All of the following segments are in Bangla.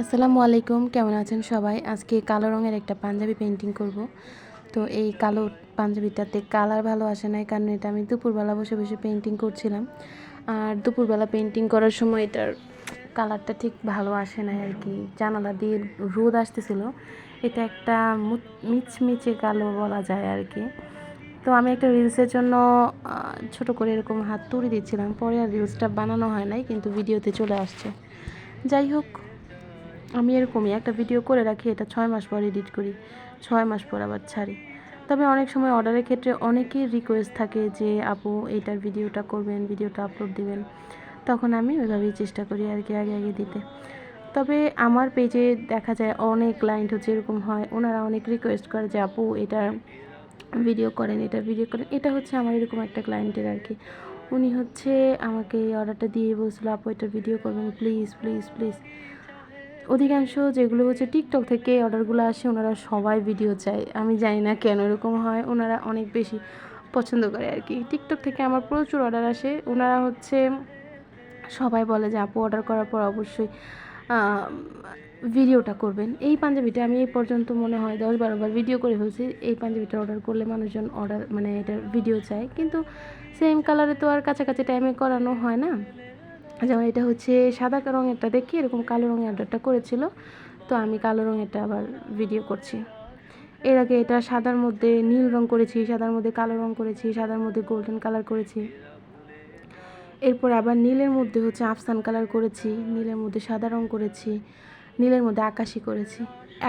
আসসালামু আলাইকুম, কেমন আছেন সবাই? আজকে কালো রঙের একটা পাঞ্জাবি পেইন্টিং করব। তো এই কালো পাঞ্জাবিটাতে কালার ভালো আসে নাই, কারণ এটা আমি দুপুরবেলা বসে বসে পেইন্টিং করছিলাম। আর দুপুরবেলা পেইন্টিং করার সময় এটার কালারটা ঠিক ভালো আসে নাই আর কি। জানালা দিয়ে রোদ আসতেছিল, এটা একটা মিচমিচে কালো বলা যায় আর কি। তো আমি একটা রিলসের জন্য ছোট করে এরকম হাত তুড়ি দিচ্ছিলাম, পরে আর রিলসটা বানানো হয় নাই, কিন্তু ভিডিওতে চলে আসছে। যাই হোক, আমি এরকমই একটা ভিডিও করে রাখি, এটা 6 মাস পর এডিট করি, 6 মাস পর আবার ছাড়ি। তবে অনেক সময় অর্ডারের ক্ষেত্রে অনেকের রিকোয়েস্ট থাকে যে আপু এইটার ভিডিওটা করবেন, ভিডিওটা আপলোড দিবেন, তখন আমি ওইভাবেই চেষ্টা করি আর কি আগে আগে দিতে। তবে আমার পেজে দেখা যায় অনেক ক্লায়েন্ট হচ্ছে এরকম হয়, ওনারা অনেক রিকোয়েস্ট করে যে আপু এটার ভিডিও করেন, এটা ভিডিও করেন। এটা হচ্ছে আমার এরকম একটা ক্লায়েন্টের আর কি। উনি হচ্ছে আমাকে এই অর্ডারটা দিয়ে বলছিল আপু এটা ভিডিও করবেন প্লিজ প্লিজ প্লিজ। অধিকাংশ যেগুলো হচ্ছে টিকটক থেকে অর্ডারগুলো আসে, ওনারা সবাই ভিডিও চায়। আমি জানি না কেন এরকম হয়, ওনারা অনেক বেশি পছন্দ করে আর কি। টিকটক থেকে আমার প্রচুর অর্ডার আসে, ওনারা হচ্ছে সবাই বলে যে আপু অর্ডার করার পর অবশ্যই ভিডিওটা করবেন। এই পাঞ্জাবিটা আমি এই পর্যন্ত মনে হয় 10-12 বার ভিডিও করে ফেলছি। এই পাঞ্জাবিটা অর্ডার করলে মানুষজন অর্ডার মানে এটার ভিডিও চায়, কিন্তু সেম কালারে তো আর কাছাকাছি টাইমে করানো হয় না। যেমন এটা হচ্ছে সাদা রঙেরটা দেখি এরকম কালো রঙের অর্ডারটা করেছিল, তো আমি কালো রঙেরটা আবার ভিডিও করছি। এর আগে এটা সাদার মধ্যে নীল রং করেছি, সাদার মধ্যে কালো রং করেছি, সাদার মধ্যে গোল্ডেন কালার করেছি। এরপর আবার নীলের মধ্যে হচ্ছে আফসান কালার করেছি, নীলের মধ্যে সাদা রং করেছি, নীলের মধ্যে আকাশি করেছি।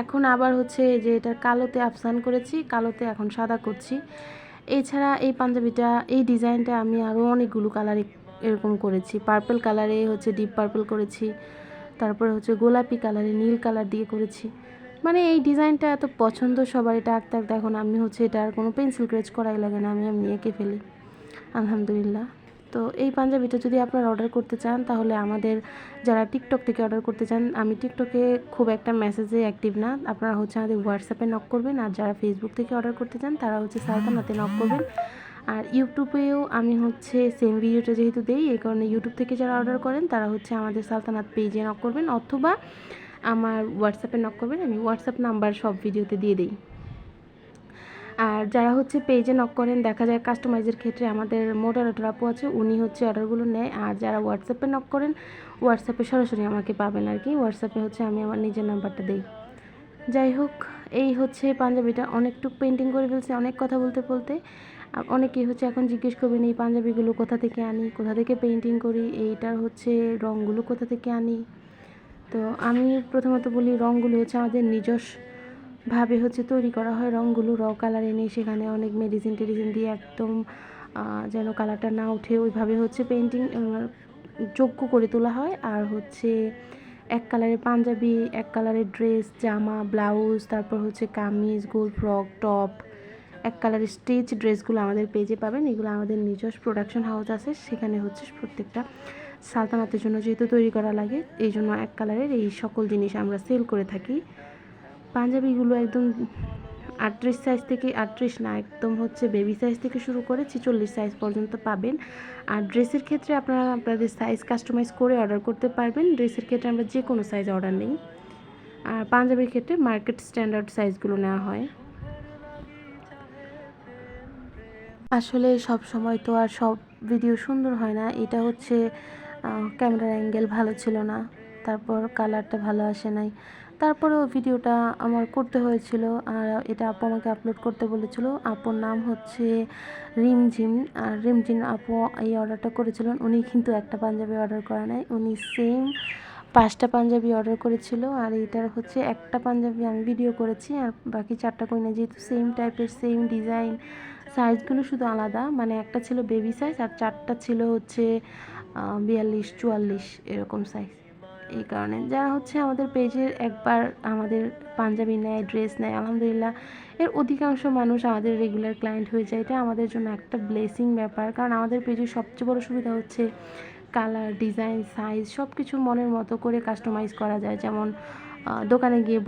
এখন আবার হচ্ছে যে এটা কালোতে আফসান করেছি, কালোতে এখন সাদা করছি। এছাড়া এই পাঞ্জাবিটা, এই ডিজাইনটা আমি আরও অনেকগুলো কালারে এরকম করেছি। পার্পল কালারে হচ্ছে ডিপ পার্পল করেছি, তারপরে হচ্ছে গোলাপি কালারে নীল কালার দিয়ে করেছি। মানে এই ডিজাইনটা এত পছন্দ সবার, এটা আঁকতে আঁকতে এখন আমি হচ্ছে এটা আর কোনো পেন্সিল স্কেচ করাই লাগে না, আমি এমনি এঁকে ফেলি আলহামদুলিল্লাহ। তো এই পাঞ্জাবিটা যদি আপনারা অর্ডার করতে চান, তাহলে আমাদের যারা টিকটক থেকে অর্ডার করতে চান, আমি টিকটকে খুব একটা মেসেজে অ্যাক্টিভ না, আপনারা হচ্ছে আমাদের হোয়াটসঅ্যাপে নক করবেন। আর যারা ফেসবুক থেকে অর্ডার করতে চান তারা হচ্ছে সালতানাতে নক করবেন। আর ইউটিউবেও আমি হচ্ছে সেম ভিডিওটা যেহেতু দেই, এই কারণে ইউটিউব থেকে যারা অর্ডার করেন তারা হচ্ছে আমাদের সালতানাত পেজে নক করবেন, অথবা আমার হোয়াটসঅ্যাপে নক করবেন। আমি হোয়াটসঅ্যাপ নাম্বার সব ভিডিওতে দিয়ে দিই। আর যারা হচ্ছে পেজে নক করেন, দেখা যায় কাস্টমাইজের ক্ষেত্রে আমাদের মডারেটর আপু আছে, উনি হচ্ছে অর্ডারগুলো নেয়। আর যারা হোয়াটসঅ্যাপে নক করেন, হোয়াটসঅ্যাপে সরাসরি আমাকে পাবেন আর কি। হোয়াটসঅ্যাপে হচ্ছে আমি আমার নিজের নাম্বারটা দিই। যাই হোক, এই হচ্ছে পাঞ্জাবিটা অনেকটুকু পেন্টিং করে ফেলছে অনেক কথা বলতে বলতে। অনেকেই হচ্ছে এখন জিজ্ঞেস করবেন এই পাঞ্জাবিগুলো কোথা থেকে আনি, কোথা থেকে পেন্টিং করি, এইটার হচ্ছে রঙগুলো কোথা থেকে আনি। তো আমি প্রথমত বলি, রঙগুলো হচ্ছে আমাদের নিজস্বভাবে হচ্ছে তৈরি করা হয়। রঙগুলো র কালার এনে সেখানে অনেক মেডিসিন টেডিসিন দিয়ে একদম যেন কালারটা না ওঠে ওইভাবে হচ্ছে পেন্টিং যোগ্য করে তোলা হয়। আর হচ্ছে এক কালারের পাঞ্জাবি, এক কালারের ড্রেস, জামা, ব্লাউজ, তারপর হচ্ছে কামিজ, গোল ফ্রক, টপ, এক কালারের স্টিচ ড্রেসগুলো আমাদের পেজে পাবেন। এগুলো আমাদের নিজস্ব প্রোডাকশন হাউস আছে, সেখানে হচ্ছে প্রত্যেকটা সালতানাতের জন্য যেহেতু তৈরি করা লাগে, এই জন্য এক কালারের এই সকল জিনিস আমরা সেল করে থাকি। পাঞ্জাবিগুলো একদম 38 সাইজ থেকে, 38 না, একদম হচ্ছে বেবি সাইজ থেকে শুরু করে 46 সাইজ পর্যন্ত পাবেন। আর ড্রেসের ক্ষেত্রে আপনারা আপনাদের সাইজ কাস্টমাইজ করে অর্ডার করতে পারবেন। ড্রেসের ক্ষেত্রে আমরা যে কোনো সাইজ অর্ডার নিই। আর পাঞ্জাবির ক্ষেত্রে মার্কেট স্ট্যান্ডার্ড সাইজগুলো নেওয়া হয়। আসলে সব সময় তো আর সব ভিডিও সুন্দর হয় না। এটা হচ্ছে ক্যামেরার অ্যাঙ্গেল ভালো ছিল না, তারপর কালারটা ভালো আসে নাই, তারপরেও ভিডিওটা আমার করতে হয়েছিল। আর এটা আপু আমাকে আপলোড করতে বলেছিল। আপুর নাম হচ্ছে রিমঝিম। আর রিমঝিম আপু এই অর্ডারটা করেছিলেন। উনি কিন্তু একটা পাঞ্জাবি অর্ডার করে নাই, উনি সেম 5টা পাঞ্জাবি অর্ডার করেছিল। আর এইটার হচ্ছে একটা পাঞ্জাবি আমি ভিডিও করেছি, আর বাকি 4টা করি না, যেহেতু সেম টাইপের সেম ডিজাইন, সাইজগুলো শুধু আলাদা। মানে একটা ছিল বেবি সাইজ আর 4টা ছিল হচ্ছে 42-44 এরকম সাইজ। এই কারণে যারা হচ্ছে আমাদের পেজের একবার আমাদের পাঞ্জাবি নেয়, ড্রেস নেয়, আলহামদুলিল্লাহ এর অধিকাংশ মানুষ আমাদের রেগুলার ক্লায়েন্ট হয়ে যায়। এটা আমাদের জন্য একটা ব্লেসিং ব্যাপার, কারণ আমাদের পেজের সবচেয়ে বড় সুবিধা হচ্ছে কালার, ডিজাইন, সাইজ সব কিছু মনের মতো করে কাস্টমাইজ করা যায়। যেমন দোকানে গিয়ে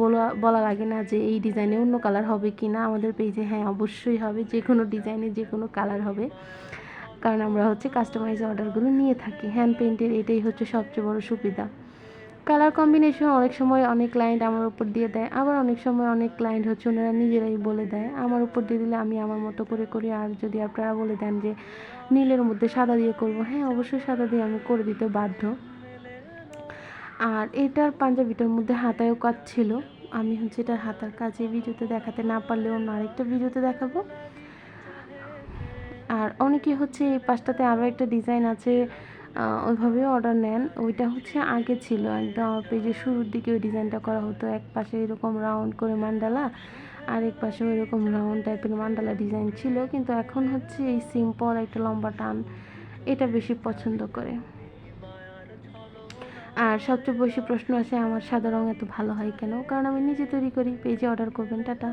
বলা লাগে না যে এই ডিজাইনে অন্য কালার হবে কি না, আমাদের পেজে হ্যাঁ অবশ্যই হবে, যে কোনো ডিজাইনে যে কোনো কালার হবে, কারণ আমরা হচ্ছে কাস্টমাইজ অর্ডারগুলো নিয়ে থাকি। হ্যান্ড পেইন্টের এটাই হচ্ছে সবচেয়ে বড় সুবিধা। কালার কম্বিনেশন অনেক সময় অনেক ক্লায়েন্ট আমার উপর দিয়ে দেয়, আবার অনেক সময় অনেক ক্লায়েন্ট হচ্ছে ওনারা নিজেরাই বলে দেয়। আমার উপর দিয়ে দিলে আমি আমার মতো করে করি। আর যদি আপনারা বলে দেন যে নীলের মধ্যে সাদা দিয়ে করব, হ্যাঁ অবশ্যই সাদা দিয়ে আমি করে দিতে বাধ্য। আর এটার পাঞ্জাবিটার মধ্যে হাতায়ও কাজ ছিল। আমি হচ্ছে এটার হাতার কাজ এই ভিডিওতে দেখাতে না পারলেও অন্য আরেকটা ভিডিওতে দেখাবো। আর অনেকে হচ্ছে এই পাশটাতে আরও একটা ডিজাইন আছে, ওইভাবেও অর্ডার নেন। ওইটা হচ্ছে আগে ছিল একদম আমার পেজের শুরুর দিকে ওই ডিজাইনটা করা হতো, এক পাশে এরকম রাউন্ড করে মান্ডালা আর এক পাশে ওইরকম রাউন্ড টাইপের মান্ডালা ডিজাইন ছিল, কিন্তু এখন হচ্ছে এই সিম্পল একটা লম্বা টান এটা বেশি পছন্দ করে। আর সবচেয়ে বেশি প্রশ্ন আসে আমার সাদা রঙ এত ভালো হয় কেন, কারণ আমি নিজে তৈরি করি। পেজে অর্ডার করবেন। টাটা।